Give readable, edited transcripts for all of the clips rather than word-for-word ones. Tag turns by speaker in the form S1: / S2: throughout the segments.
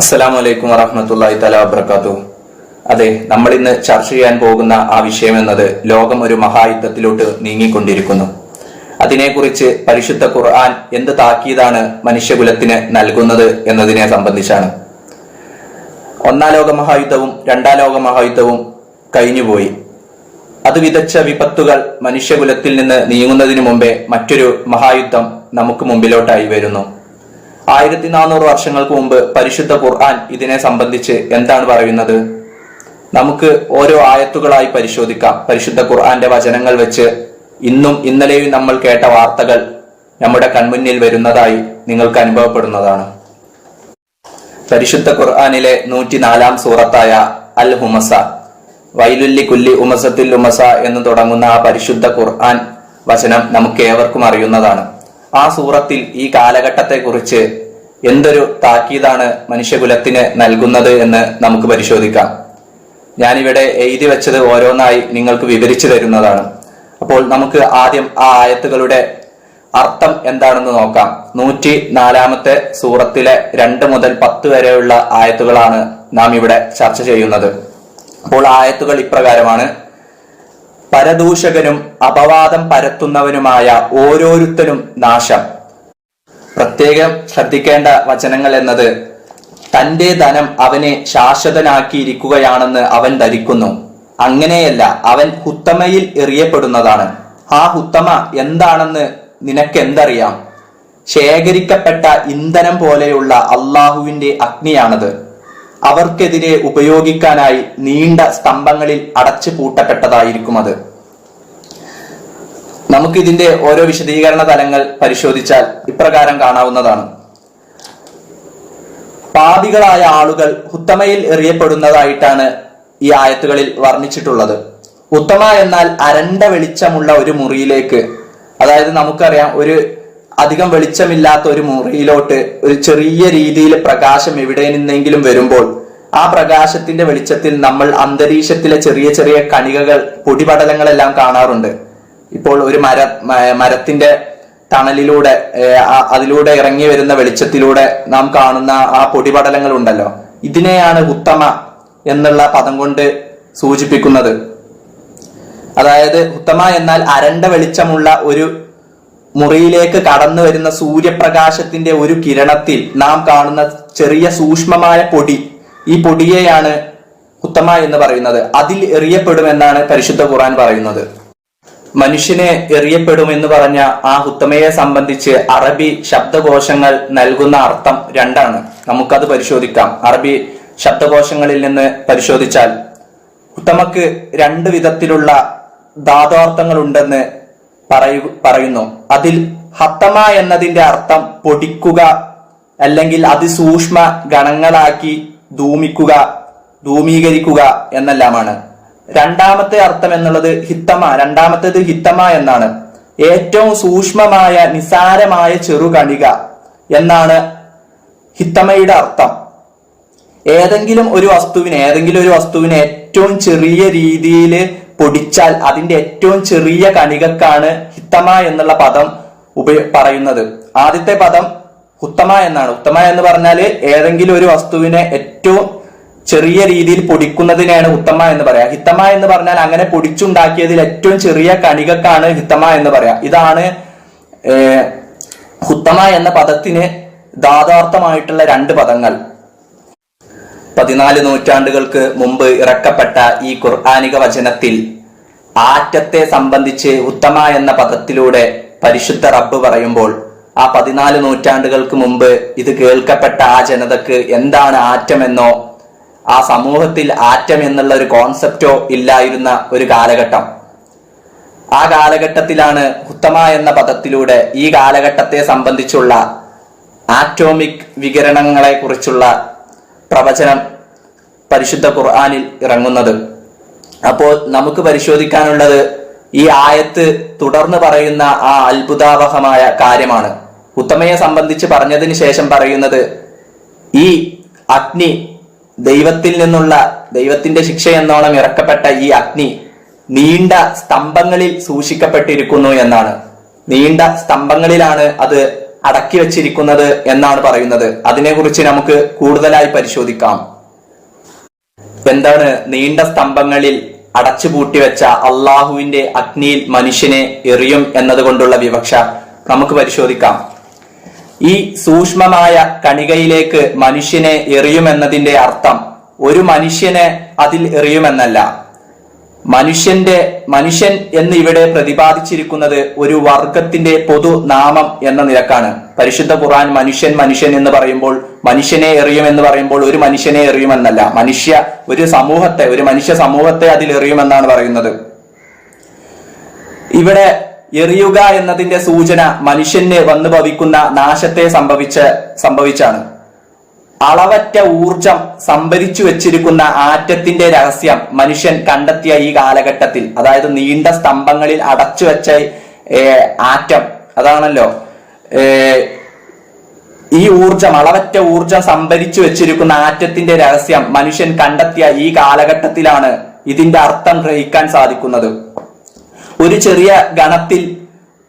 S1: അസ്സലാമു അലൈക്കും വറഹ്മത്തുള്ളാഹി തആല വബറകാതുഹു. അതെ, നമ്മൾ ഇന്ന് ചർച്ച ചെയ്യാൻ പോകുന്ന ആ വിഷയം എന്നത് ലോകം ഒരു മഹായുദ്ധത്തിലോട്ട് നീങ്ങിക്കൊണ്ടിരിക്കുന്നു. അതിനെക്കുറിച്ച് പരിശുദ്ധ ഖുർആൻ എന്ത് താക്കീതാണ് മനുഷ്യകുലത്തിന് നൽകുന്നത് എന്നതിനെ സംബന്ധിച്ചാണ്. ഒന്നാം ലോക മഹായുദ്ധവും രണ്ടാം ലോക മഹായുദ്ധവും കഴിഞ്ഞുപോയി. അത് വിതച്ച വിപത്തുകൾ മനുഷ്യകുലത്തിൽ നിന്ന് നീങ്ങുന്നതിന് മുമ്പേ മറ്റൊരു മഹായുദ്ധം നമുക്ക് മുമ്പിലോട്ടായി വരുന്നു. 1400 വർഷങ്ങൾക്ക് മുമ്പ് പരിശുദ്ധ ഖുർആൻ ഇതിനെ സംബന്ധിച്ച് എന്താണ് പറയുന്നത്? നമുക്ക് ഓരോ ആയത്തുകളായി പരിശോധിക്കാം. പരിശുദ്ധ ഖുർആന്റെ വചനങ്ങൾ വെച്ച് ഇന്നും ഇന്നലെയും നമ്മൾ കേട്ട വാർത്തകൾ നമ്മുടെ കൺമുന്നിൽ വരുന്നതായി നിങ്ങൾക്ക് അനുഭവപ്പെടുന്നതാണ്. പരിശുദ്ധ ഖുർആനിലെ 104 സൂറത്തായ അൽ ഹുമസ, വൈലുല്ലി കുല്ലി ഉമസത്തിൽ ഉമസ എന്ന് തുടങ്ങുന്ന ആ പരിശുദ്ധ ഖുർആൻ വചനം നമുക്ക് ഏവർക്കും അറിയുന്നതാണ്. ആ സൂറത്തിൽ ഈ കാലഘട്ടത്തെ കുറിച്ച് എന്തൊരു താക്കീതാണ് മനുഷ്യകുലത്തിന് നൽകുന്നത് എന്ന് നമുക്ക് പരിശോധിക്കാം. ഞാനിവിടെ എഴുതി വെച്ചത് ഓരോന്നായി നിങ്ങൾക്ക് വിവരിച്ചു തരുന്നതാണ്. അപ്പോൾ നമുക്ക് ആദ്യം ആ ആയത്തുകളുടെ അർത്ഥം എന്താണെന്ന് നോക്കാം. 104 സൂറത്തിലെ 2 മുതൽ 10 വരെയുള്ള ആയത്തുകളാണ് നാം ഇവിടെ ചർച്ച ചെയ്യുന്നത്. അപ്പോൾ ആയത്തുകൾ ഇപ്രകാരമാണ്: പരദൂഷകനും അപവാദം പരത്തുന്നവനുമായ ഓരോരുത്തരും നാശം. പ്രത്യേകം ശ്രദ്ധിക്കേണ്ട വചനങ്ങൾ എന്നത്, തന്റെ ധനം അവനെ ശാശ്വതനാക്കിയിരിക്കുകയാണെന്ന് അവൻ ധരിക്കുന്നു. അങ്ങനെയല്ല, അവൻ ഹുത്തമയിൽ എറിയപ്പെടുന്നതാണ്. ആ ഹുത്തമ എന്താണെന്ന് നിനക്കെന്തറിയാം? ശേഖരിക്കപ്പെട്ട ഇന്ധനം പോലെയുള്ള അള്ളാഹുവിന്റെ അഗ്നിയാണത്. അവർക്കെതിരെ ഉപയോഗിക്കാനായി നീണ്ട സ്തംഭങ്ങളിൽ അടച്ചു പൂട്ടപ്പെട്ടതായിരിക്കും അത്. നമുക്കിതിന്റെ ഓരോ വിശദീകരണ തലങ്ങൾ പരിശോധിച്ചാൽ ഇപ്രകാരം കാണാവുന്നതാണ്. പാപികളായ ആളുകൾ ഹുത്തമയിൽ എറിയപ്പെടുന്നതായിട്ടാണ് ഈ ആയത്തുകളിൽ വർണ്ണിച്ചിട്ടുള്ളത്. ഉത്തമ എന്നാൽ അരണ്ട വെളിച്ചമുള്ള ഒരു മുറിയിലേക്ക്, അതായത് നമുക്കറിയാം, ഒരു അധികം വെളിച്ചമില്ലാത്ത ഒരു മുറിയിലോട്ട് ഒരു ചെറിയ രീതിയിൽ പ്രകാശം എവിടെ നിന്നെങ്കിലും വരുമ്പോൾ ആ പ്രകാശത്തിന്റെ വെളിച്ചത്തിൽ നമ്മൾ അന്തരീക്ഷത്തിലെ ചെറിയ ചെറിയ കണികകൾ, പൊടിപടലങ്ങളെല്ലാം കാണാറുണ്ട്. ഇപ്പോൾ ഒരു മരത്തിന്റെ തണലിലൂടെ അതിലൂടെ ഇറങ്ങി വരുന്ന വെളിച്ചത്തിലൂടെ നാം കാണുന്ന ആ പൊടിപടലങ്ങൾ ഉണ്ടല്ലോ, ഇതിനെയാണ് ഉത്തമ എന്നുള്ള പദം കൊണ്ട് സൂചിപ്പിക്കുന്നത്. അതായത് ഉത്തമ എന്നാൽ അരണ്ട വെളിച്ചമുള്ള ഒരു മുറിയിലേക്ക് കടന്നു വരുന്ന സൂര്യപ്രകാശത്തിന്റെ ഒരു കിരണത്തിൽ നാം കാണുന്ന ചെറിയ സൂക്ഷ്മമായ പൊടി, ഈ പൊടിയെയാണ് ഉത്തമ എന്ന് പറയുന്നത്. അതിൽ എറിയപ്പെടുമെന്നാണ് പരിശുദ്ധ ഖുർആൻ പറയുന്നത്. മനുഷ്യനെ എറിയപ്പെടുമെന്ന് പറഞ്ഞ ആ ഉത്തമയെ സംബന്ധിച്ച് അറബി ശബ്ദകോശങ്ങൾ നൽകുന്ന അർത്ഥം 2ആണ്. നമുക്കത് പരിശോധിക്കാം. അറബി ശബ്ദകോശങ്ങളിൽ നിന്ന് പരിശോധിച്ചാൽ ഉത്തമക്ക് 2 വിധത്തിലുള്ള ധാതുവാർത്ഥങ്ങൾ ഉണ്ടെന്ന് പറയുന്നു. അതിൽ ഹത്തമ എന്നതിന്റെ അർത്ഥം പൊടിക്കുക, അല്ലെങ്കിൽ അതിസൂക്ഷ്മ ഗണങ്ങളാക്കി ധൂമീകരിക്കുക എന്നെല്ലാമാണ്. രണ്ടാമത്തെ അർത്ഥം എന്നുള്ളത് രണ്ടാമത്തേത് ഹിത്തമ എന്നാണ്. ഏറ്റവും സൂക്ഷ്മമായ നിസാരമായ ചെറുകണിക എന്നാണ് ഹിത്തമയുടെ അർത്ഥം. ഏതെങ്കിലും ഒരു വസ്തുവിനെ ഏറ്റവും ചെറിയ രീതിയിൽ പൊടിച്ചാൽ അതിന്റെ ഏറ്റവും ചെറിയ കണികക്കാണ് ഹിത്തമ എന്നുള്ള പദം പറയുന്നത്. ആദ്യത്തെ പദം ഉത്തമ എന്നാണ്. ഉത്തമ എന്ന് പറഞ്ഞാൽ ഏതെങ്കിലും ഒരു വസ്തുവിനെ ഏറ്റവും ചെറിയ രീതിയിൽ പൊടിക്കുന്നതിനെയാണ് ഉത്തമ എന്ന് പറയാ. ഹിത്തമ എന്ന് പറഞ്ഞാൽ അങ്ങനെ പൊടിച്ചുണ്ടാക്കിയതിൽ ഏറ്റവും ചെറിയ കണികക്കാണ് ഹിത്തമ എന്ന് പറയാ. ഇതാണ് ഉത്തമ എന്ന പദത്തിന് ധാതാർത്ഥമായിട്ടുള്ള 2 പദങ്ങൾ. 14 നൂറ്റാണ്ടുകൾക്ക് മുമ്പ് ഇറക്കപ്പെട്ട ഈ ഖുർആനിക വചനത്തിൽ ആറ്റത്തെ സംബന്ധിച്ച് ഉത്തമ എന്ന പദത്തിലൂടെ പരിശുദ്ധ റബ്ബ് പറയുമ്പോൾ, ആ 14 നൂറ്റാണ്ടുകൾക്ക് മുമ്പ് ഇത് കേൾക്കപ്പെട്ട ആ ജനതക്ക് എന്താണ് ആറ്റമെന്നോ ആ സമൂഹത്തിൽ ആറ്റം എന്നുള്ള ഒരു കോൺസെപ്റ്റോ ഇല്ലായിരുന്ന ഒരു കാലഘട്ടം. ആ കാലഘട്ടത്തിലാണ് ഉത്തമ എന്ന പദത്തിലൂടെ ഈ കാലഘട്ടത്തെ സംബന്ധിച്ചുള്ള ആറ്റോമിക് വികിരണങ്ങളെ കുറിച്ചുള്ള പ്രവചനം പരിശുദ്ധ ഖുർആനിൽ ഇറങ്ങുന്നത്. അപ്പോൾ നമുക്ക് പരിശോധിക്കാനുള്ളത് ഈ ആയത്ത് തുടർന്ന് പറയുന്ന ആ അത്ഭുതാവഹമായ കാര്യമാണ്. ഉത്തമയെ സംബന്ധിച്ച് പറഞ്ഞതിന് ശേഷം പറയുന്നത്, ഈ അഗ്നി ദൈവത്തിന്റെ ശിക്ഷ എന്നോണം ഇറക്കപ്പെട്ട ഈ അഗ്നി നീണ്ട സ്തംഭങ്ങളിൽ സൂക്ഷിക്കപ്പെട്ടിരിക്കുന്നു എന്നാണ്. നീണ്ട സ്തംഭങ്ങളിലാണ് അത് അടക്കി വച്ചിരിക്കുന്നത് എന്നാണ് പറയുന്നത്. അതിനെക്കുറിച്ച് നമുക്ക് കൂടുതലായി പരിശോധിക്കാം. എന്താണ് നീണ്ട സ്തംഭങ്ങളിൽ അടച്ചുപൂട്ടി വെച്ച അള്ളാഹുവിന്റെ അഗ്നിയിൽ മനുഷ്യനെ എറിയും എന്നതുകൊണ്ടുള്ള വിവക്ഷ നമുക്ക് പരിശോധിക്കാം. ഈ സൂക്ഷ്മമായ കണികയിലേക്ക് മനുഷ്യനെ എറിയുമെന്നതിന്റെ അർത്ഥം ഒരു മനുഷ്യനെ അതിൽ എറിയുമെന്നല്ല. മനുഷ്യൻ എന്ന് ഇവിടെ പ്രതിപാദിച്ചിരിക്കുന്നത് ഒരു വർഗത്തിന്റെ പൊതു നാമം എന്ന നിലക്കാണ്. പരിശുദ്ധ ഖുർആൻ മനുഷ്യൻ എന്ന് പറയുമ്പോൾ, മനുഷ്യനെ എറിയുമെന്ന് പറയുമ്പോൾ ഒരു മനുഷ്യനെ എറിയുമെന്നല്ല, ഒരു മനുഷ്യ സമൂഹത്തെ അതിൽ എറിയുമെന്നാണ് പറയുന്നത്. ഇവിടെ എറിയുക എന്നതിന്റെ സൂചന മനുഷ്യന് വന്നു ഭവിക്കുന്ന നാശത്തെ സംഭവിച്ചാണ്. അളവറ്റ ഊർജം സംഭരിച്ചു വെച്ചിരിക്കുന്ന ആറ്റത്തിന്റെ രഹസ്യം മനുഷ്യൻ കണ്ടെത്തിയ ഈ കാലഘട്ടത്തിൽ, അതായത് നീണ്ട സ്തംഭങ്ങളിൽ അടച്ചു വെച്ച ആറ്റം, അതാണല്ലോ ഈ അളവറ്റ ഊർജം സംഭരിച്ചു വെച്ചിരിക്കുന്ന ആറ്റത്തിന്റെ രഹസ്യം മനുഷ്യൻ കണ്ടെത്തിയ ഈ കാലഘട്ടത്തിലാണ് ഇതിന്റെ അർത്ഥം ഗ്രഹിക്കാൻ സാധിക്കുന്നത്. ഒരു ചെറിയ ഗണത്തിൽ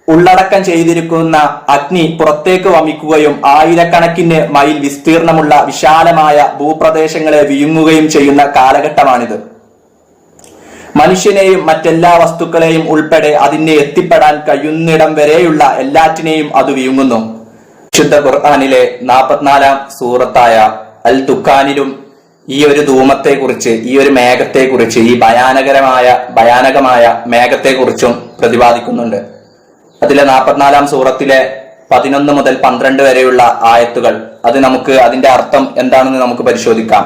S1: ഉള്ളടക്കം ചെയ്തിരിക്കുന്ന അഗ്നി പുറത്തേക്ക് വമിക്കുകയും ആയിരക്കണക്കിന് മൈൽ വിസ്തീർണമുള്ള വിശാലമായ ഭൂപ്രദേശങ്ങളെ വിഴുങ്ങുകയും ചെയ്യുന്ന കാലഘട്ടമാണിത്. മനുഷ്യനെയും മറ്റെല്ലാ വസ്തുക്കളെയും ഉൾപ്പെടെ അതിനെ എത്തിപ്പെടാൻ കഴിയുന്നിടം വരെയുള്ള എല്ലാറ്റിനെയും അത് വിഴുങ്ങുന്നു. വിശുദ്ധ ഖുർആനിലെ 44-ാം സൂറത്തായ അൽ ദുഖാനിലും ഈ ഒരു ധൂമത്തെ കുറിച്ച്, ഈ ഒരു മേഘത്തെ കുറിച്ച്, ഈ ഭയാനകമായ മേഘത്തെ കുറിച്ചും പ്രതിപാദിക്കുന്നുണ്ട്. അതിലെ 44-ാം സൂറത്തിലെ 11 മുതൽ 12 വരെയുള്ള ആയത്തുകൾ, അതിന്റെ അർത്ഥം എന്താണെന്ന് നമുക്ക് പരിശോധിക്കാം.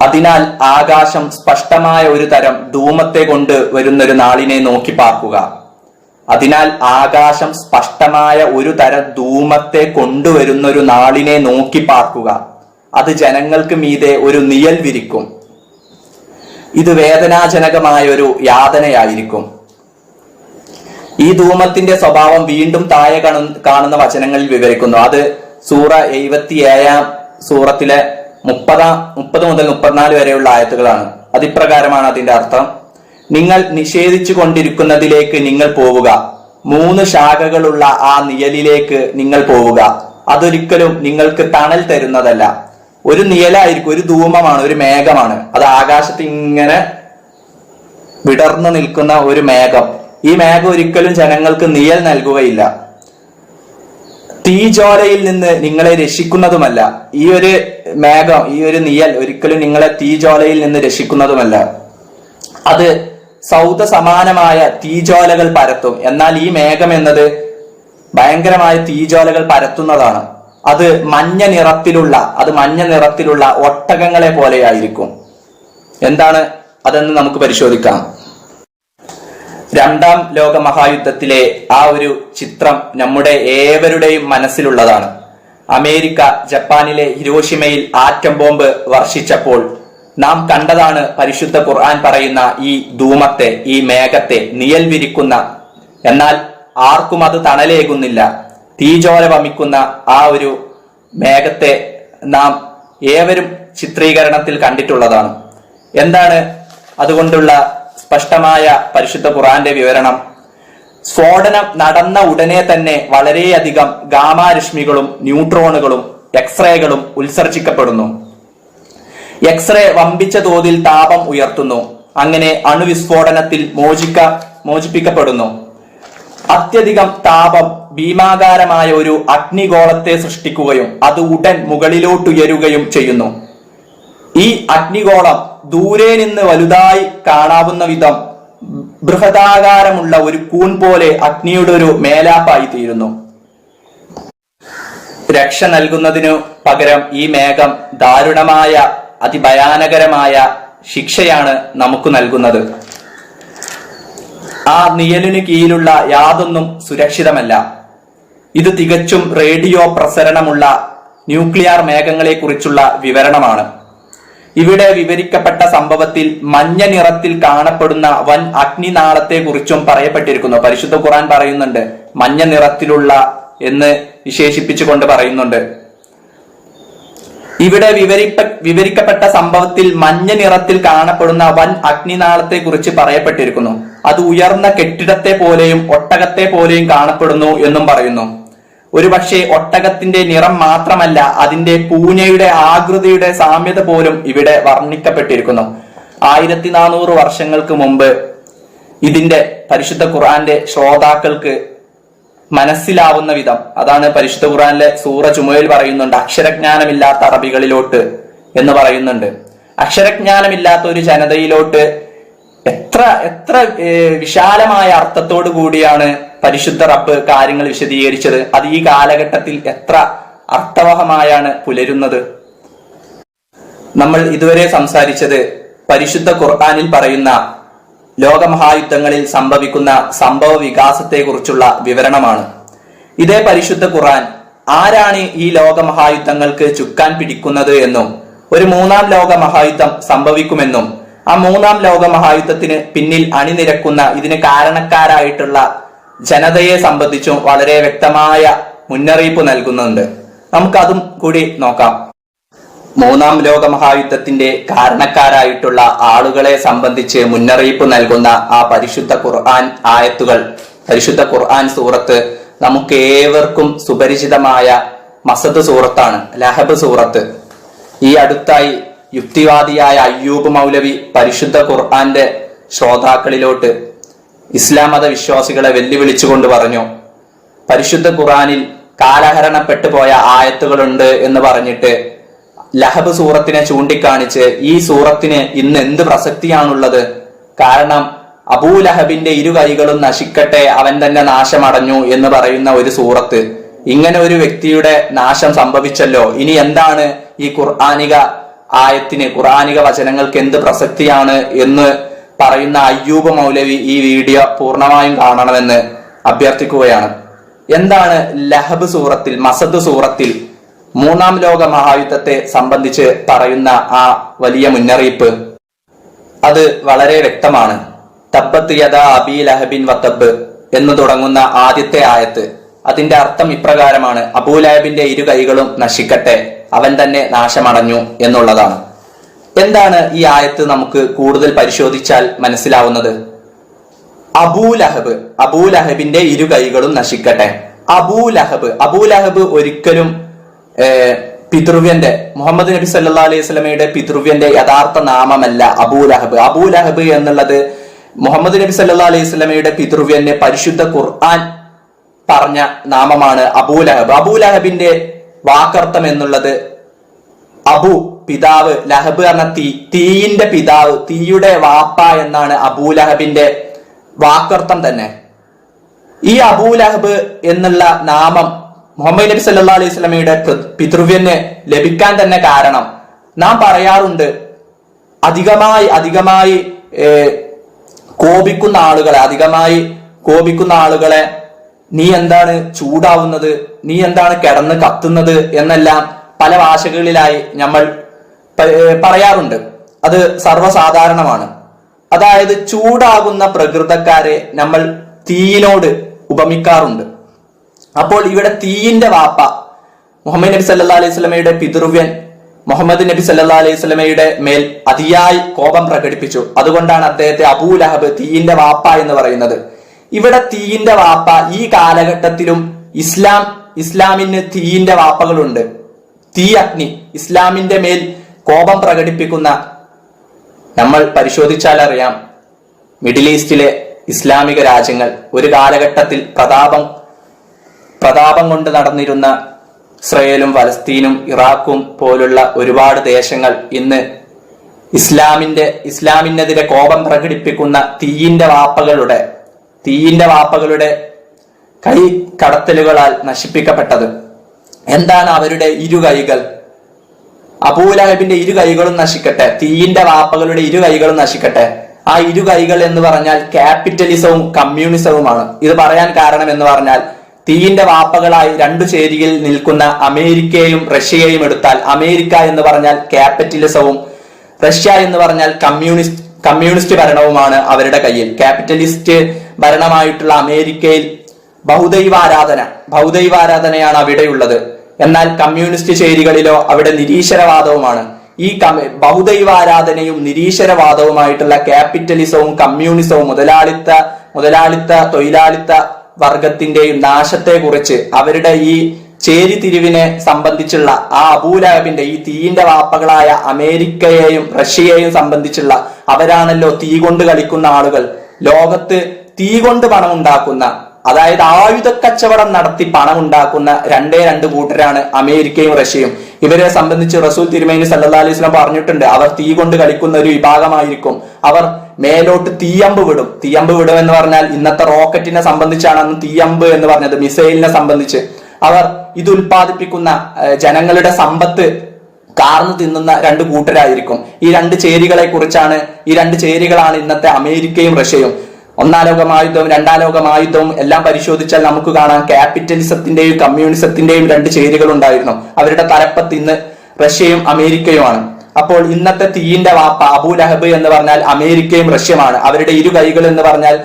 S1: അതിനാൽ ആകാശം സ്പഷ്ടമായ ഒരു തരം ധൂമത്തെ കൊണ്ട് വരുന്നൊരു നാളിനെ നോക്കി പാർക്കുക. അതിനാൽ ആകാശം സ്പഷ്ടമായ ഒരു തരം ധൂമത്തെ കൊണ്ടുവരുന്നൊരു നാളിനെ നോക്കി പാർക്കുക. അത് ജനങ്ങൾക്ക് മീതെ ഒരു നിഴൽ വിരിക്കും. ഇത് വേദനാജനകമായ ഒരു യാതനയായിരിക്കും. ഈ ധൂമത്തിന്റെ സ്വഭാവം വീണ്ടും താഴെ കാണുന്ന വചനങ്ങളിൽ വിവരിക്കുന്നു. അത് സൂറ 77-ാം സൂറത്തിലെ 30 മുതൽ 34 വരെയുള്ള ആയത്തുകളാണ്. അതിപ്രകാരമാണ് അതിന്റെ അർത്ഥം: നിങ്ങൾ നിഷേധിച്ചു കൊണ്ടിരിക്കുന്നതിലേക്ക് നിങ്ങൾ പോവുക. 3 ശാഖകളുള്ള ആ നിഴലിലേക്ക് നിങ്ങൾ പോവുക. അതൊരിക്കലും നിങ്ങൾക്ക് തണൽ തരുന്നതല്ല. ഒരു നിഴലായിരിക്കും, ഒരു ധൂമമാണ്, ഒരു മേഘമാണ്. അത് ആകാശത്ത് ഇങ്ങനെ വിടർന്നു നിൽക്കുന്ന ഒരു മേഘം. ഈ മേഘം ഒരിക്കലും ജനങ്ങൾക്ക് നിഴൽ നൽകുകയില്ല. തീജ്വാലയിൽ നിന്ന് നിങ്ങളെ രക്ഷിക്കുന്നതുമല്ല. ഈ ഒരു മേഘം, ഈ ഒരു നിഴൽ ഒരിക്കലും നിങ്ങളെ തീജ്വാലയിൽ നിന്ന് രക്ഷിക്കുന്നതുമല്ല. അത് സൗദ സമാനമായ തീജ്വാലകൾ പരത്തും. എന്നാൽ ഈ മേഘം എന്നത് ഭയങ്കരമായ തീജ്വാലകൾ പരത്തുന്നതാണ്. അത് മഞ്ഞ നിറത്തിലുള്ള ഒട്ടകങ്ങളെ പോലെയായിരിക്കും. എന്താണ് അതെന്ന് നമുക്ക് പരിശോധിക്കാം. 2-ാം ലോക മഹായുദ്ധത്തിലെ ആ ഒരു ചിത്രം നമ്മുടെ ഏവരുടെയും മനസ്സിലുള്ളതാണ്. അമേരിക്ക ജപ്പാനിലെ ഹിരോഷിമയിൽ ആറ്റം ബോംബ് വർഷിച്ചപ്പോൾ നാം കണ്ടതാണ് പരിശുദ്ധ ഖുർആൻ പറയുന്ന ഈ ധൂമത്തെ, ഈ മേഘത്തെ, നിഴൽ വിരിക്കുന്ന, എന്നാൽ ആർക്കും അത് തണലേകുന്നില്ല, തീജ്വാല വമിക്കുന്ന ആ ഒരു മേഘത്തെ നാം ഏവരും ചിത്രീകരണത്തിൽ കണ്ടിട്ടുള്ളതാണ്. എന്താണ് അതുകൊണ്ടുള്ള സ്പഷ്ടമായ പരിശുദ്ധ ഖുർആന്റെ വിവരണം? സ്ഫോടനം നടന്ന ഉടനെ തന്നെ വളരെയധികം ഗാമാരശ്മികളും ന്യൂട്രോണുകളും എക്സ്റേകളും ഉത്സർജിക്കപ്പെടുന്നു. എക്സ്റേ വമ്പിച്ച തോതിൽ താപം ഉയർത്തുന്നു. അങ്ങനെ അണുവിസ്ഫോടനത്തിൽ മോചിപ്പിക്കപ്പെടുന്നു. അത്യധികം താപം ഭീമാകാരമായ ഒരു അഗ്നിഗോളത്തെ സൃഷ്ടിക്കുകയും അത് ഉടൻ മുകളിലോട്ടുയരുകയും ചെയ്യുന്നു. ഈ അഗ്നിഗോളം ദൂരെ നിന്ന് വലുതായി കാണാവുന്ന വിധം ബൃഹദാകാരമുള്ള ഒരു കൂൺ പോലെ അഗ്നിയുടെ ഒരു മേലാപ്പായി തീരുന്നു. രക്ഷ നൽകുന്നതിനു പകരം ഈ മേഘം ദാരുണമായ അതിഭയാനകരമായ ശിക്ഷയാണ് നമുക്ക് നൽകുന്നത്. ആ നിഴലിനു കീഴിലുള്ള യാതൊന്നും സുരക്ഷിതമല്ല. ഇത് തികച്ചും റേഡിയോ പ്രസരണമുള്ള ന്യൂക്ലിയർ മേഘങ്ങളെ കുറിച്ചുള്ള വിവരണമാണ്. ഇവിടെ വിവരിക്കപ്പെട്ട സംഭവത്തിൽ മഞ്ഞ നിറത്തിൽ കാണപ്പെടുന്ന വൻ അഗ്നിനാളത്തെ കുറിച്ചും പറയപ്പെട്ടിരിക്കുന്നു. പരിശുദ്ധ ഖുർആൻ പറയുന്നുണ്ട്, മഞ്ഞ നിറത്തിലുള്ള എന്ന് വിശേഷിപ്പിച്ചുകൊണ്ട് പറയുന്നുണ്ട്. ഇവിടെ വിവരിക്കപ്പെട്ട സംഭവത്തിൽ മഞ്ഞ നിറത്തിൽ കാണപ്പെടുന്ന വൻ അഗ്നിനാളത്തെ കുറിച്ച് പറയപ്പെട്ടിരിക്കുന്നു. അത് ഉയർന്ന കെട്ടിടത്തെ പോലെയും ഒട്ടകത്തെ പോലെയും കാണപ്പെടുന്നു എന്നും പറയുന്നു. ഒരുപക്ഷെ ഒട്ടകത്തിന്റെ നിറം മാത്രമല്ല, അതിന്റെ പൂഞ്ഞയുടെ ആകൃതിയുടെ സാമ്യത പോലും ഇവിടെ വർണ്ണിക്കപ്പെട്ടിരിക്കുന്നു. 1400 വർഷങ്ങൾക്ക് മുമ്പ് ഇതിന്റെ പരിശുദ്ധ ഖുർആന്റെ ശ്രോതാക്കൾക്ക് മനസ്സിലാവുന്ന വിധം, അതാണ് പരിശുദ്ധ ഖുർആനിലെ സൂറ ജുമുഅയിൽ പറയുന്നുണ്ട്, അക്ഷരജ്ഞാനമില്ലാത്ത അറബികളിലോട്ട് എന്ന് പറയുന്നുണ്ട്. അക്ഷരജ്ഞാനമില്ലാത്ത ഒരു ജനതയിലോട്ട് എത്ര വിശാലമായ അർത്ഥത്തോടു കൂടിയാണ് പരിശുദ്ധ റബ്ബ് കാര്യങ്ങൾ വിശദീകരിച്ചത്. അത് ഈ കാലഘട്ടത്തിൽ എത്ര അർത്ഥവഹമായാണ് പുലരുന്നത്. നമ്മൾ ഇതുവരെ സംസാരിച്ചത് പരിശുദ്ധ ഖുർആനിൽ പറയുന്ന ലോകമഹായുദ്ധങ്ങളിൽ സംഭവിക്കുന്ന സംഭവ വികാസത്തെ കുറിച്ചുള്ള വിവരണമാണ്. ഇതേ പരിശുദ്ധ ഖുർആൻ ആരാണ് ഈ ലോകമഹായുദ്ധങ്ങൾക്ക് ചുക്കാൻ പിടിക്കുന്നത് എന്നും ഒരു 3-ാം ലോക മഹായുദ്ധം സംഭവിക്കുമെന്നും ആ 3-ാം ലോക മഹായുദ്ധത്തിന് പിന്നിൽ അണിനിരക്കുന്ന ഇതിന് കാരണക്കാരായിട്ടുള്ള ജനതയെ സംബന്ധിച്ചും വളരെ വ്യക്തമായ മുന്നറിയിപ്പ് നൽകുന്നുണ്ട്. നമുക്കതും കൂടി നോക്കാം. 3-ാം ലോക മഹായുദ്ധത്തിന്റെ കാരണക്കാരായിട്ടുള്ള ആളുകളെ സംബന്ധിച്ച് മുന്നറിയിപ്പ് നൽകുന്ന ആ പരിശുദ്ധ ഖുർആൻ ആയത്തുകൾ, പരിശുദ്ധ ഖുർആൻ സൂറത്ത് നമുക്ക് ഏവർക്കും സുപരിചിതമായ മസദ് സൂറത്താണ്, ലഹബ് സൂറത്ത്. ഈ അടുത്തായി യുക്തിവാദിയായ അയ്യൂബ് മൗലവി പരിശുദ്ധ ഖുർആന്റെ ശ്രോതാക്കളിലോട്ട് ഇസ്ലാം മത വിശ്വാസികളെ വെല്ലുവിളിച്ചുകൊണ്ട് പറഞ്ഞു, പരിശുദ്ധ ഖുർആനിൽ കാലഹരണപ്പെട്ടു പോയ ആയത്തുകളുണ്ട് എന്ന് പറഞ്ഞിട്ട് ലഹബ് സൂറത്തിനെ ചൂണ്ടിക്കാണിച്ച് ഈ സൂറത്തിന് ഇന്ന് എന്ത് പ്രസക്തിയാണുള്ളത്? കാരണം അബൂലഹബിന്റെ 2 കൈകളും നശിക്കട്ടെ, അവൻ തന്നെ നാശമടഞ്ഞു എന്ന് പറയുന്ന ഒരു സൂറത്ത്, ഇങ്ങനെ ഒരു വ്യക്തിയുടെ നാശം സംഭവിച്ചല്ലോ, ഇനി എന്താണ് ഈ ഖുർആനിക ആയത്തിന്, ഖുർആനിക വചനങ്ങൾക്ക് എന്ത് പ്രസക്തിയാണ് എന്ന് പറയുന്ന അയ്യൂബ് മൗലവി ഈ വീഡിയോ പൂർണ്ണമായും കാണണമെന്ന് അഭ്യർത്ഥിക്കുകയാണ്. എന്താണ് ലഹബ് സൂറത്തിൽ, മസദ് സൂറത്തിൽ 3-ാം ലോക മഹായുദ്ധത്തെ സംബന്ധിച്ച് പറയുന്ന ആ വലിയ മുന്നറിയിപ്പ്? അത് വളരെ വ്യക്തമാണ്. തബ്ബത്ത് യദാ അബീ ലഹബിൻ വതബ്ബ് എന്ന് തുടങ്ങുന്ന ആദ്യത്തെ ആയത്ത്, അതിന്റെ അർത്ഥം ഇപ്രകാരമാണ്: അബൂലഹബിന്റെ 2 കൈകളും നശിക്കട്ടെ, അവൻ തന്നെ നാശമടഞ്ഞു എന്നുള്ളതാണ്. എന്താണ് ഈ ആയത്ത് നമുക്ക് കൂടുതൽ പരിശോധിച്ചാൽ മനസ്സിലാവുന്നത്? അബൂലഹബിന്റെ 2 കൈകളും നശിക്കട്ടെ. അബൂലഹബ് ഒരിക്കലും പിതൃവ്യന്റെ, മുഹമ്മദ് നബി സല്ലല്ലാഹു അലൈഹി വസല്ലമയുടെ പിതൃവ്യന്റെ യഥാർത്ഥ നാമമല്ല അബൂലഹബ്. അബൂലഹബ് എന്നുള്ളത് മുഹമ്മദ് നബി സല്ലല്ലാഹു അലൈഹി വസല്ലമയുടെ പിതൃവ്യന്റെ പരിശുദ്ധ ഖുർആൻ പറഞ്ഞ നാമമാണ് അബൂലഹബ്. അബൂലഹബിന്റെ വാക്കർത്ഥം എന്നുള്ളത് അബു, പിതാവ്, ലഹബ് എന്ന തീയിന്റെ പിതാവ്, തീയുടെ വാപ്പ എന്നാണ് അബൂലഹബിന്റെ വാക്കർത്ഥം തന്നെ. ഈ അബൂലഹബ് എന്നുള്ള നാമം മുഹമ്മദ് നബി സല്ലല്ലാഹു അലൈഹി വസല്ലമയുടെ പിതൃവ്യന് ലഭിക്കാൻ തന്നെ കാരണം, നാം പറയാറുണ്ട്, അധികമായി കോപിക്കുന്ന ആളുകളെ നീ എന്താണ് ചൂടാവുന്നത്, നീ എന്താണ് കിടന്ന് കത്തുന്നത് എന്നെല്ലാം പല ഭാഷകളിലായി നമ്മൾ പറയാറുണ്ട്. അത് സർവ്വസാധാരണമാണ്. അതായത് ചൂടാകുന്ന പ്രകൃതക്കാരെ നമ്മൾ തീയിനോട് ഉപമിക്കാറുണ്ട്. അപ്പോൾ ഇവിടെ തീയിന്റെ വാപ്പ മുഹമ്മദ് നബി സല്ലല്ലാഹു അലൈഹി വസല്ലമയുടെ പിതൃവ്യൻ മുഹമ്മദ് നബി സല്ലല്ലാഹു അലൈഹി വസല്ലമയുടെ മേൽ അതിയായി കോപം പ്രകടിപ്പിച്ചു. അതുകൊണ്ടാണ് അദ്ദേഹത്തെ അബൂലഹബ്, തീയിന്റെ വാപ്പ എന്ന് പറയുന്നത്. ഇവിടെ തീയിന്റെ വാപ്പ ഈ കാലഘട്ടത്തിലും ഇസ്ലാമിന് തീയിന്റെ വാപ്പകളുണ്ട്. തീ അഗ്നി, ഇസ്ലാമിന്റെ മേൽ കോപം പ്രകടിപ്പിക്കുന്ന, നമ്മൾ പരിശോധിച്ചാൽ അറിയാം, മിഡിൽ ഈസ്റ്റിലെ ഇസ്ലാമിക രാജ്യങ്ങൾ ഒരു കാലഘട്ടത്തിൽ പ്രതാപം കൊണ്ട് നടന്നിരുന്ന ഇസ്രയേലും ഫലസ്തീനും ഇറാഖും പോലുള്ള ഒരുപാട് ദേശങ്ങൾ ഇന്ന് ഇസ്ലാമിനെതിരെ കോപം പ്രകടിപ്പിക്കുന്ന തീയിന്റെ വാപ്പകളുടെ കൈ കടത്തലുകളാൽ നശിപ്പിക്കപ്പെട്ടത്. എന്താണ് അവരുടെ 2 കൈകൾ? അബൂലഹബിന്റെ 2 കൈകളും നശിക്കട്ടെ, തീയിന്റെ വാപ്പകളുടെ 2 കൈകളും നശിക്കട്ടെ. ആ 2 കൈകൾ എന്ന് പറഞ്ഞാൽ ക്യാപിറ്റലിസവും കമ്മ്യൂണിസവുമാണ്. ഇത് പറയാൻ കാരണം എന്ന് പറഞ്ഞാൽ, തീയിന്റെ വാപ്പകളായി 2 ചേരിയിൽ നിൽക്കുന്ന അമേരിക്കയും റഷ്യയും എടുത്താൽ, അമേരിക്ക എന്ന് പറഞ്ഞാൽ ക്യാപിറ്റലിസവും റഷ്യ എന്ന് പറഞ്ഞാൽ കമ്മ്യൂണിസ്റ്റ് ഭരണവുമാണ് അവരുടെ കയ്യിൽ. ക്യാപിറ്റലിസ്റ്റ് ഭരണമായിട്ടുള്ള അമേരിക്കയിൽ ബഹുദൈവാരാധനയാണ് അവിടെയുള്ളത്. എന്നാൽ കമ്മ്യൂണിസ്റ്റ് ചേരികളിലോ അവിടെ നിരീശ്വരവാദവുമാണ്. ഈ ബഹുദൈവാരാധനയും നിരീശ്വരവാദവുമായിട്ടുള്ള ക്യാപിറ്റലിസവും കമ്മ്യൂണിസവും മുതലാളിത്ത തൊഴിലാളിത്ത വർഗത്തിന്റെയും നാശത്തെ കുറിച്ച്, അവരുടെ ഈ ചേരിതിരിവിനെ സംബന്ധിച്ചുള്ള ആ അബൂലഹബിന്റെ ഈ തീയിന്റെ വാപ്പകളായ അമേരിക്കയെയും റഷ്യയെയും സംബന്ധിച്ചുള്ള, അവരാണല്ലോ തീ കൊണ്ട് കളിക്കുന്ന ആളുകൾ. ലോകത്ത് തീ കൊണ്ട് പണം ഉണ്ടാക്കുന്ന, അതായത് ആയുധ കച്ചവടം നടത്തി പണം ഉണ്ടാക്കുന്ന രണ്ട് കൂട്ടരാണ് അമേരിക്കയും റഷ്യയും. ഇവരെ സംബന്ധിച്ച് റസൂൽ തിരുമേനി സല്ലല്ലാഹു അലൈഹി വസല്ലം പറഞ്ഞിട്ടുണ്ട്, അവർ തീ കൊണ്ട് കളിക്കുന്ന ഒരു വിഭാഗമായിരിക്കും. അവർ മേലോട്ട് തീയമ്പ് വിടും. തീയമ്പ് വിടും എന്ന് പറഞ്ഞാൽ ഇന്നത്തെ റോക്കറ്റിനെ സംബന്ധിച്ചാണ് അന്ന് തീയമ്പ് എന്ന് പറഞ്ഞത്, മിസൈലിനെ സംബന്ധിച്ച്. അവർ ഇത് ഉൽപ്പാദിപ്പിക്കുന്ന ജനങ്ങളുടെ സമ്പത്ത് കാർന്നു തിന്നുന്ന രണ്ട് കൂട്ടരായിരിക്കും. ഈ രണ്ട് ചേരികളെ കുറിച്ചാണ്, ഈ രണ്ട് ചേരികളാണ് ഇന്നത്തെ അമേരിക്കയും റഷ്യയും. ഒന്നാം ലോകമായുദ്ധവും രണ്ടാം ലോകമായുദ്ധവും എല്ലാം പരിശോധിച്ചാൽ നമുക്ക് കാണാം, ക്യാപിറ്റലിസത്തിന്റെയും കമ്മ്യൂണിസത്തിന്റെയും രണ്ട് ചേരികൾ ഉണ്ടായിരുന്നു. അവരുടെ തലപ്പത്ത് ഇന്ന് റഷ്യയും അമേരിക്കയുമാണ്. അപ്പോൾ ഇന്നത്തെ തീയിന്റെ വാപ്പ അബൂലഹബ് എന്ന് പറഞ്ഞാൽ അമേരിക്കയും റഷ്യയുമാണ്. അവരുടെ ഇരു കൈകൾ എന്ന് പറഞ്ഞാൽ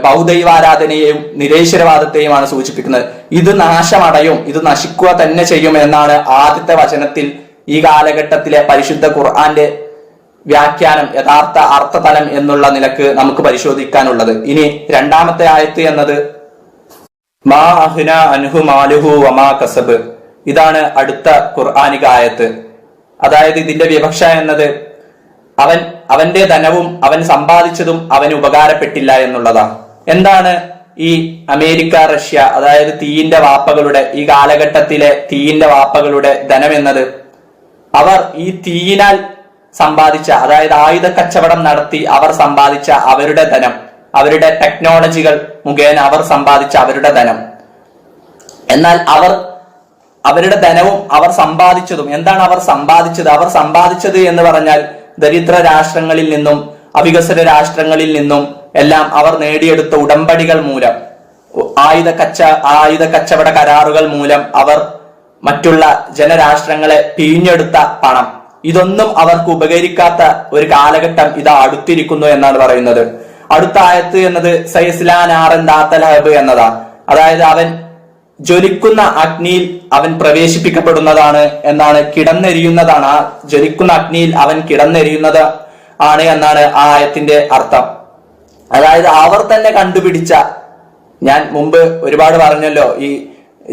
S1: ബഹുദൈവാരാധനയെയും നിരീശ്വരവാദത്തെയുമാണ് സൂചിപ്പിക്കുന്നത്. ഇത് നാശമടയും, ഇത് നശിക്കുക തന്നെ ചെയ്യും എന്നാണ് ആദ്യത്തെ വചനത്തിൽ ഈ കാലഘട്ടത്തിലെ പരിശുദ്ധ ഖുർആന്റെ വ്യാഖ്യാനം, യഥാർത്ഥ അർത്ഥതലം എന്നുള്ള നിലക്ക് നമുക്ക് പരിശോധിക്കാനുള്ളത്. ഇനി രണ്ടാമത്തെ ആയത്ത് എന്നത് മാ അഹ്ന അൻഹു മാലുഹു വമാ കസബ്. ഇതാണ് അടുത്ത ഖുർആനിക ആയത്ത്. അതായത് ഇതിന്റെ വിവക്ഷ എന്നത് അവന്റെ ധനവും അവൻ സമ്പാദിച്ചതും അവന് ഉപകാരപ്പെട്ടില്ല എന്നുള്ളതാണ്. എന്താണ് ഈ അമേരിക്ക റഷ്യ, അതായത് തീയിന്റെ വാപ്പകളുടെ, ഈ കാലഘട്ടത്തിലെ തീയിന്റെ വാപ്പകളുടെ ധനം എന്നത്? അവർ ഈ തീയിനാൽ സമ്പാദിച്ച, അതായത് ആയുധ കച്ചവടം നടത്തി അവർ സമ്പാദിച്ച അവരുടെ ധനം, അവരുടെ ടെക്നോളജികൾ മുഖേന അവർ സമ്പാദിച്ച അവരുടെ ധനം. എന്നാൽ അവരുടെ ധനവും അവർ സമ്പാദിച്ചതും, എന്താണ് അവർ സമ്പാദിച്ചത്? അവർ സമ്പാദിച്ചത് എന്ന് പറഞ്ഞാൽ ദരിദ്ര രാഷ്ട്രങ്ങളിൽ നിന്നും അവികസിത രാഷ്ട്രങ്ങളിൽ നിന്നും എല്ലാം അവർ നേടിയെടുത്ത ഉടമ്പടികൾ മൂലം, ആയുധ കച്ചവട കരാറുകൾ മൂലം അവർ മറ്റുള്ള ജനരാഷ്ട്രങ്ങളെ പിഴിഞ്ഞെടുത്ത പണം, ഇതൊന്നും അവർക്ക് ഉപകരിക്കാത്ത ഒരു കാലഘട്ടം ഇതാ അടുത്തിരിക്കുന്നു എന്നാണ് പറയുന്നത്. അടുത്ത ആയത്ത് എന്നത് സയസ്ലാനാറൻ ദാത്തലഹബ് എന്നതാണ്. അതായത് അവൻ ജ്വലിക്കുന്ന അഗ്നിയിൽ അവൻ പ്രവേശിപ്പിക്കപ്പെടുന്നതാണ് എന്നാണ്, കിടന്നെരിയുന്നതാണ്. ആ ജ്വലിക്കുന്ന അഗ്നിയിൽ അവൻ കിടന്നെരിയുന്നത് ആണ് എന്നാണ് ആ ആയത്തിന്റെ അർത്ഥം. അതായത് അവർ തന്നെ കണ്ടുപിടിച്ച, ഞാൻ മുമ്പ് ഒരുപാട് പറഞ്ഞല്ലോ ഈ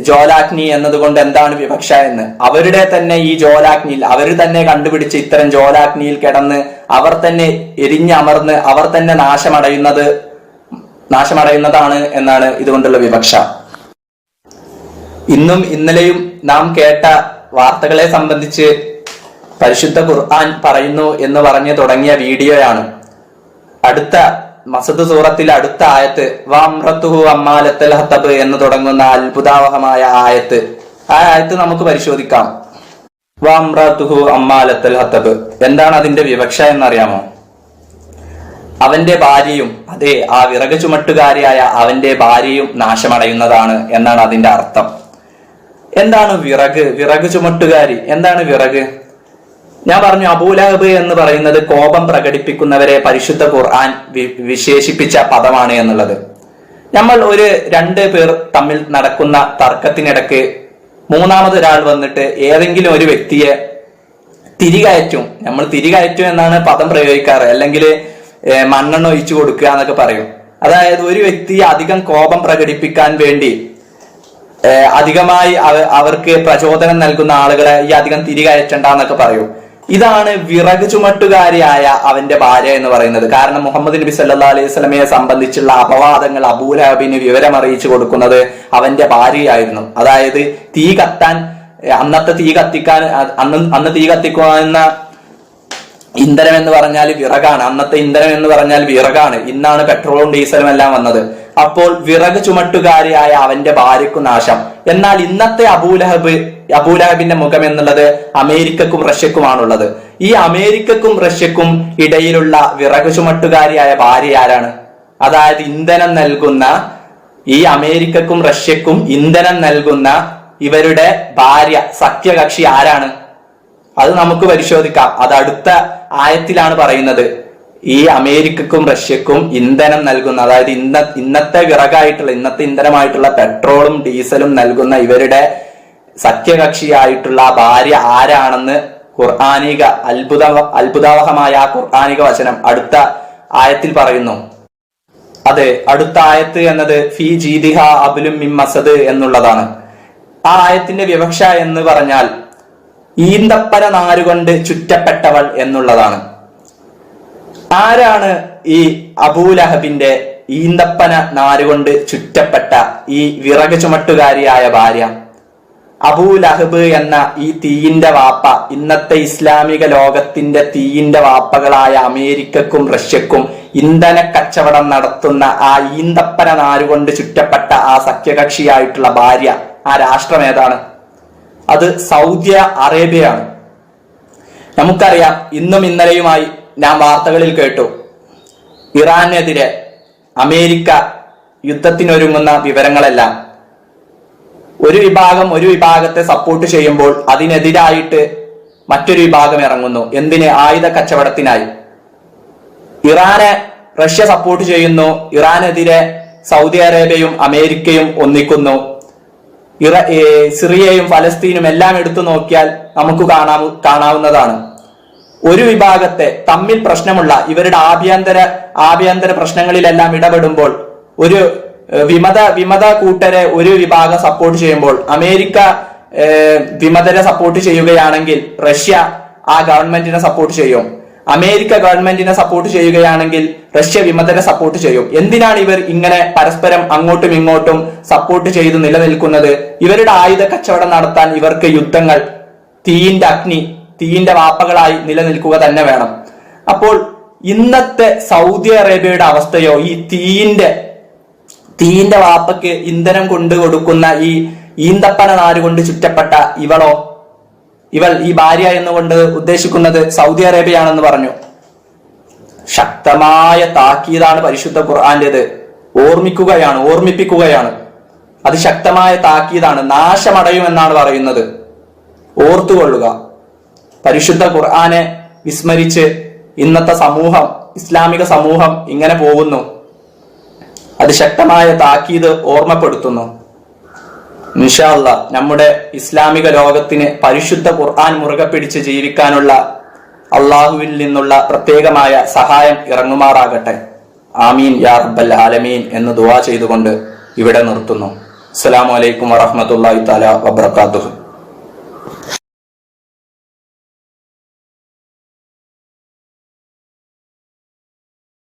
S1: ജ്വാലാഗ്നി എന്നതുകൊണ്ട് എന്താണ് വിവക്ഷ എന്ന്. അവരുടെ തന്നെ ഈ ജ്വാലാഗ്നിയിൽ, അവർ തന്നെ കണ്ടുപിടിച്ച ഇത്തരം ജ്വാലാഗ്നിയിൽ കിടന്ന് അവർ തന്നെ എരിഞ്ഞമർന്ന് അവർ തന്നെ നാശമടയുന്നതാണ് എന്നാണ് ഇതുകൊണ്ടുള്ള വിവക്ഷ. ഇന്നും ഇന്നലെയും നാം കേട്ട വാർത്തകളെ സംബന്ധിച്ച് പരിശുദ്ധ ഖുർആൻ പറയുന്നു എന്ന് പറഞ്ഞു തുടങ്ങിയ വീഡിയോയാണ്. അടുത്ത മസദ് സൂറത്തിലെ അടുത്ത ആയത്ത് വംറത്തുഹു അമ്മാലത്തൽ ഹത്തബ് എന്ന് തുടങ്ങുന്ന അത്ഭുതാവഹമായ ആയത്ത്. ആ ആയത്ത് നമുക്ക് പരിശോധിക്കാം. വംറത്തുഹു അമ്മാലത്തൽ ഹത്തബ്, എന്താണ് അതിന്റെ വിവക്ഷ എന്നറിയാമോ? അവന്റെ ഭാര്യയും, അതെ, ആ വിറക് ചുമട്ടുകാരിയായ അവന്റെ ഭാര്യയും നാശമടയുന്നതാണ് എന്നാണ് അതിന്റെ അർത്ഥം. എന്താണ് വിറക് ചുമട്ടുകാരി? എന്താണ് വിറക്? ഞാൻ പറഞ്ഞു, അബൂലഹബ് എന്ന് പറയുന്നത് കോപം പ്രകടിപ്പിക്കുന്നവരെ പരിശുദ്ധ ഖുർആൻ വിശേഷിപ്പിച്ച പദമാണ് എന്നുള്ളത്. നമ്മൾ രണ്ട് പേർ തമ്മിൽ നടക്കുന്ന തർക്കത്തിനിടക്ക് മൂന്നാമതൊരാൾ വന്നിട്ട് ഏതെങ്കിലും ഒരു വ്യക്തിയെ തിരികയറ്റും. നമ്മൾ തിരികയറ്റും എന്നാണ് പദം പ്രയോഗിക്കാറ്, അല്ലെങ്കിൽ മണ്ണെണ്ണ ഒഴിച്ചു കൊടുക്കുക എന്നൊക്കെ പറയും. അതായത് ഒരു വ്യക്തി അധികം കോപം പ്രകടിപ്പിക്കാൻ വേണ്ടി അധികമായി അവർക്ക് പ്രചോദനം നൽകുന്ന ആളുകളെ ഈ അധികം തിരികയറ്റണ്ട എന്നൊക്കെ പറയും. ഇതാണ് വിറക് ചുമട്ടുകാരിയായ അവന്റെ ഭാര്യ എന്ന് പറയുന്നത്. കാരണം മുഹമ്മദ് നബി സല്ലല്ലാഹു അലൈഹി വസല്ലമയെ സംബന്ധിച്ചുള്ള അപവാദങ്ങൾ അബൂലഹബിന് വിവരം അറിയിച്ചു കൊടുക്കുന്നത് അവന്റെ ഭാര്യയായിരുന്നു. അതായത് തീ കത്താൻ, അന്ന് തീ കത്തിക്കുന്ന ഇന്ധനം എന്ന് പറഞ്ഞാൽ വിറകാണ്. അന്നത്തെ ഇന്ധനം എന്ന് പറഞ്ഞാൽ വിറകാണ്. ഇന്നാണ് പെട്രോളും ഡീസലും എല്ലാം വന്നത്. അപ്പോൾ വിറക് ചുമട്ടുകാരിയായ അവന്റെ ഭാര്യയ്ക്കു നാശം. എന്നാൽ ഇന്നത്തെ അബൂലഹബിന്റെ മുഖം എന്നുള്ളത് അമേരിക്കക്കും റഷ്യക്കുമാണുള്ളത്. ഈ അമേരിക്കക്കും റഷ്യക്കും ഇടയിലുള്ള വിറക് ചുമട്ടുകാരിയായ ഭാര്യ ആരാണ്? അതായത് ഇന്ധനം നൽകുന്ന, ഈ അമേരിക്കക്കും റഷ്യക്കും ഇന്ധനം നൽകുന്ന ഇവരുടെ ഭാര്യ, സഖ്യകക്ഷി ആരാണ്? അത് നമുക്ക് പരിശോധിക്കാം. അത് അടുത്ത ആയത്തിലാണ് പറയുന്നത്. ഈ അമേരിക്കക്കും റഷ്യക്കും ഇന്ധനം നൽകുന്ന, അതായത് ഇന്നത്തെ വിറകായിട്ടുള്ള, ഇന്നത്തെ ഇന്ധനമായിട്ടുള്ള പെട്രോളും ഡീസലും നൽകുന്ന ഇവരുടെ സഖ്യകക്ഷിയായിട്ടുള്ള ഭാര്യ ആരാണെന്ന് ഖുർആനിക അത്ഭുതാവഹമായ ഖുർആനിക വചനം അടുത്ത ആയത്തിൽ പറയുന്നു. അതെ, അടുത്ത ആയത്ത് എന്നത് ഫി ജീദിഹ അബ്ലും മിൻ മസദ് എന്നുള്ളതാണ്. ആ ആയത്തിന്റെ വിവക്ഷ എന്ന് പറഞ്ഞാൽ ഈന്തപ്പന നാരുകൊണ്ട് ചുറ്റപ്പെട്ടവൾ എന്നുള്ളതാണ്. ആരാണ് ഈ അബൂലഹബിന്റെ ഈന്തപ്പന നാരുകൊണ്ട് ചുറ്റപ്പെട്ട ഈ വിറക് ചുമട്ടുകാരിയായ ഭാര്യ? അബൂലഹബ് എന്ന ഈ തീയിന്റെ വാപ്പ, ഇന്നത്തെ ഇസ്ലാമിക ലോകത്തിന്റെ തീയിന്റെ വാപ്പകളായ അമേരിക്കക്കും റഷ്യക്കും ഇന്ധന കച്ചവടം നടത്തുന്ന ആ ഈന്തപ്പന നാരുകൊണ്ട് ചുറ്റപ്പെട്ട ആ സഖ്യകക്ഷിയായിട്ടുള്ള ഭാര്യ, ആ രാഷ്ട്രം ഏതാണ്? അത് സൗദി അറേബ്യയാണ്. നമുക്കറിയാം, ഇന്നും ഇന്നലെയുമായി ഞാൻ വാർത്തകളിൽ കേട്ടു, ഇറാനെതിരെ അമേരിക്ക യുദ്ധത്തിനൊരുങ്ങുന്ന വിവരങ്ങളെല്ലാം. ഒരു വിഭാഗത്തെ സപ്പോർട്ട് ചെയ്യുമ്പോൾ അതിനെതിരായിട്ട് മറ്റൊരു വിഭാഗം ഇറങ്ങുന്നു. എന്തിന്? ആയുധ കച്ചവടത്തിനായി. ഇറാനെ റഷ്യ സപ്പോർട്ട് ചെയ്യുന്നു, ഇറാനെതിരെ സൗദി അറേബ്യയും അമേരിക്കയും ഒന്നിക്കുന്നു. സിറിയയും ഫലസ്തീനും എല്ലാം എടുത്തു നോക്കിയാൽ നമുക്ക് കാണാവുന്നതാണ്. ഒരു വിഭാഗത്തെ തമ്മിൽ പ്രശ്നമുള്ള ഇവരുടെ ആഭ്യന്തര പ്രശ്നങ്ങളിലെല്ലാം ഇടപെടുമ്പോൾ ഒരു വിമത കൂട്ടരെ ഒരു വിഭാഗം സപ്പോർട്ട് ചെയ്യുമ്പോൾ, അമേരിക്ക വിമതരെ സപ്പോർട്ട് ചെയ്യുകയാണെങ്കിൽ റഷ്യ ആ ഗവൺമെന്റിനെ സപ്പോർട്ട് ചെയ്യും. അമേരിക്ക ഗവൺമെന്റിനെ സപ്പോർട്ട് ചെയ്യുകയാണെങ്കിൽ റഷ്യ വിമതരെ സപ്പോർട്ട് ചെയ്യും. എന്തിനാണ് ഇവർ ഇങ്ങനെ പരസ്പരം അങ്ങോട്ടും ഇങ്ങോട്ടും സപ്പോർട്ട് ചെയ്ത് നിലനിൽക്കുന്നത്? ഇവരുടെ ആയുധ കച്ചവടം നടത്താൻ ഇവർക്ക് യുദ്ധങ്ങൾ തീയിന്റെ വാപ്പകളായി നിലനിൽക്കുക തന്നെ വേണം. അപ്പോൾ ഇന്നത്തെ സൗദി അറേബ്യയുടെ അവസ്ഥയോ, ഈ തീയിന്റെ വാപ്പയ്ക്ക് ഇന്ധനം കൊണ്ടു കൊടുക്കുന്ന ഈ ഈന്തപ്പന നാര് കൊണ്ട് ചുറ്റപ്പെട്ട ഇവൾ ഈ ഭാര്യ എന്നുകൊണ്ട് ഉദ്ദേശിക്കുന്നത് സൗദി അറേബ്യയാണെന്ന് പറഞ്ഞു. ശക്തമായ താക്കീതാണ് പരിശുദ്ധ ഖുർആന്റേത്. ഓർമ്മിപ്പിക്കുകയാണ്. അത് ശക്തമായ താക്കീതാണ്. നാശമടയുമെന്നാണ് പറയുന്നത്. ഓർത്തുകൊള്ളുക. പരിശുദ്ധ ഖുർആനെ വിസ്മരിച്ച് ഇന്നത്തെ ഇസ്ലാമിക സമൂഹം ഇങ്ങനെ പോകുന്നു. അത് ശക്തമായ താക്കീത് ഓർമ്മപ്പെടുത്തുന്നു. ഇൻഷാ അല്ലാഹ് നമ്മുടെ ഇസ്ലാമിക ലോകത്തിന് പരിശുദ്ധ ഖുർആൻ മുറുകെ പിടിച്ച് ജീവിക്കാനുള്ള അള്ളാഹുവിൽ നിന്നുള്ള പ്രത്യേകമായ സഹായം ഇറങ്ങുമാറാകട്ടെ. ആമീൻ യാ റബ്ബൽ ആലമീൻ എന്ന് ദുആ ചെയ്തുകൊണ്ട് ഇവിടെ നിർത്തുന്നു. അസ്സലാമു അലൈക്കും വറഹ്മത്തുള്ളാഹി തആല വബറകാതുഹു.